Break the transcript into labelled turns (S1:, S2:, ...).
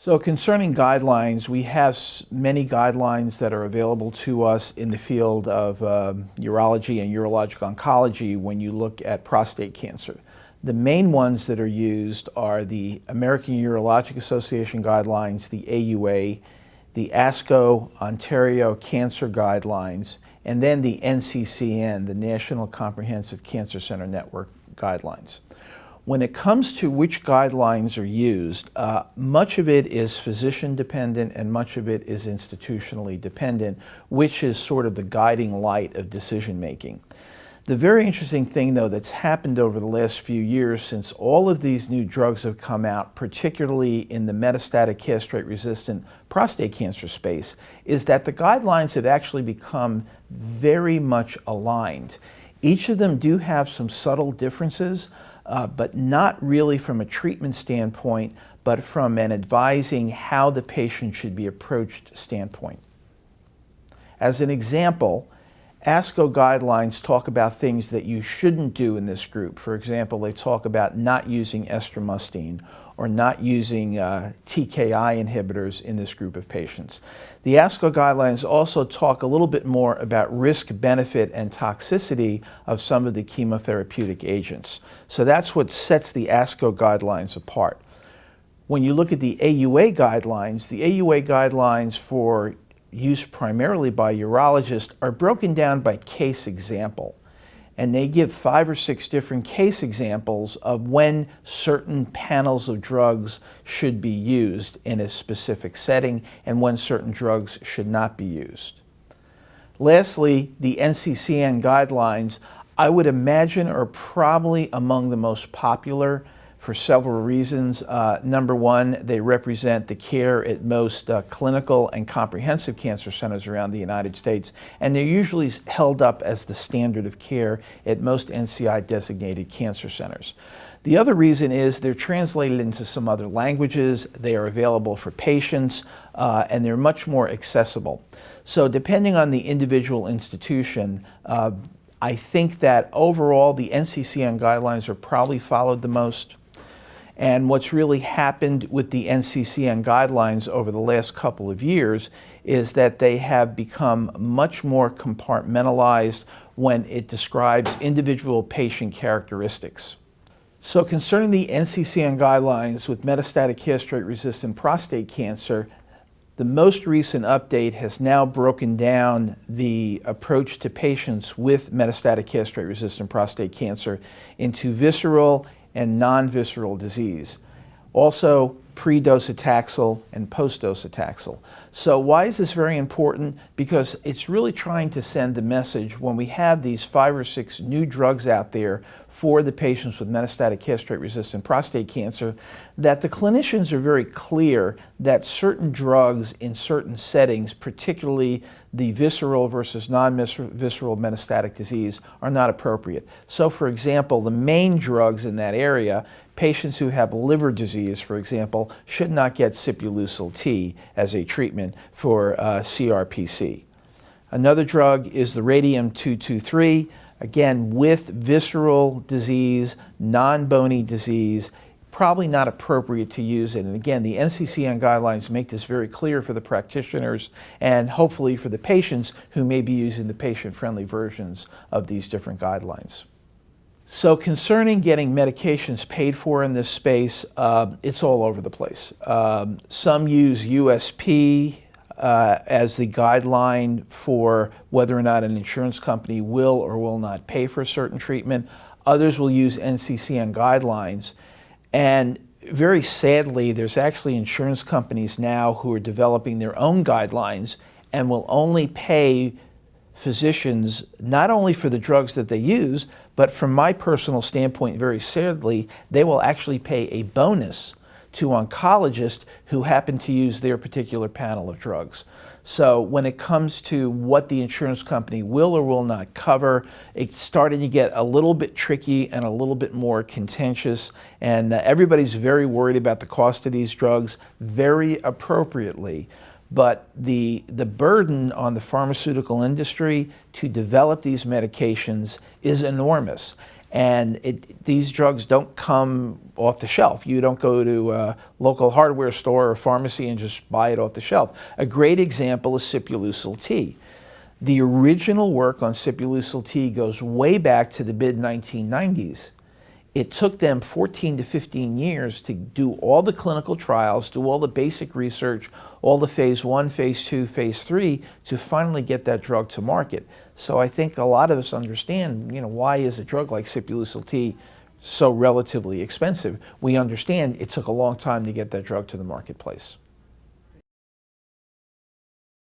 S1: So concerning guidelines, we have many guidelines that are available to us in the field of urology and urologic oncology when you look at prostate cancer. The main ones that are used are the American Urologic Association guidelines, the AUA, the ASCO Ontario Cancer Guidelines, and then the NCCN, the National Comprehensive Cancer Center Network guidelines. When it comes to which guidelines are used, much of it is physician dependent and much of it is institutionally dependent, which is sort of the guiding light of decision making. The very interesting thing, though, that's happened over the last few years since all of these new drugs have come out, particularly in the metastatic castrate-resistant prostate cancer space, is that the guidelines have actually become very much aligned. Each of them do have some subtle differences, but not really from a treatment standpoint, but from an advising how the patient should be approached standpoint. As an example, ASCO guidelines talk about things that you shouldn't do in this group. For example, they talk about not using estromustine or not using TKI inhibitors in this group of patients. The ASCO guidelines also talk a little bit more about risk, benefit, and toxicity of some of the chemotherapeutic agents. So that's what sets the ASCO guidelines apart. When you look at the AUA guidelines for use primarily by urologists are broken down by case example. And they give 5 or 6 different case examples of when certain panels of drugs should be used in a specific setting and when certain drugs should not be used. Lastly, the NCCN guidelines, I would imagine, are probably among the most popular for several reasons. Number one, they represent the care at most clinical and comprehensive cancer centers around the United States, and they're usually held up as the standard of care at most NCI-designated cancer centers. The other reason is they're translated into some other languages, they are available for patients, and they're much more accessible. So depending on the individual institution, I think that overall the NCCN guidelines are probably followed the most. And what's really happened with the NCCN guidelines over the last couple of years is that they have become much more compartmentalized when it describes individual patient characteristics. So concerning the NCCN guidelines with metastatic castrate-resistant prostate cancer, the most recent update has now broken down the approach to patients with metastatic castrate-resistant prostate cancer into visceral and non-visceral disease. Also, pre-docetaxel and post-docetaxel. So why is this very important? Because it's really trying to send the message when we have these 5 or 6 new drugs out there for the patients with metastatic castrate-resistant prostate cancer, that the clinicians are very clear that certain drugs in certain settings, particularly the visceral versus non-visceral metastatic disease, are not appropriate. So for example, the main drugs in that area, patients who have liver disease, for example, should not get sipuleucel T as a treatment for CRPC. Another drug is the radium-223, again with visceral disease, non-bony disease, probably not appropriate to use it. And again, the NCCN guidelines make this very clear for the practitioners and hopefully for the patients who may be using the patient-friendly versions of these different guidelines. So concerning getting medications paid for in this space, it's all over the place. Some use USP as the guideline for whether or not an insurance company will or will not pay for a certain treatment. Others will use NCCN guidelines. And very sadly, there's actually insurance companies now who are developing their own guidelines and will only pay physicians not only for the drugs that they use, but from my personal standpoint, very sadly, they will actually pay a bonus to oncologists who happen to use their particular panel of drugs. So when it comes to what the insurance company will or will not cover, it's starting to get a little bit tricky and a little bit more contentious, and everybody's very worried about the cost of these drugs, very appropriately. But the burden on the pharmaceutical industry to develop these medications is enormous. And these drugs don't come off the shelf. You don't go to a local hardware store or pharmacy and just buy it off the shelf. A great example is Sipuleucel T. The original work on Sipuleucel T goes way back to the mid-1990s. It took them 14 to 15 years to do all the clinical trials, do all the basic research, all the phase 1, phase 2, phase 3 to finally get that drug to market. So I think a lot of us understand, why is a drug like Sipuleucel T so relatively expensive? We understand it took a long time to get that drug to the marketplace.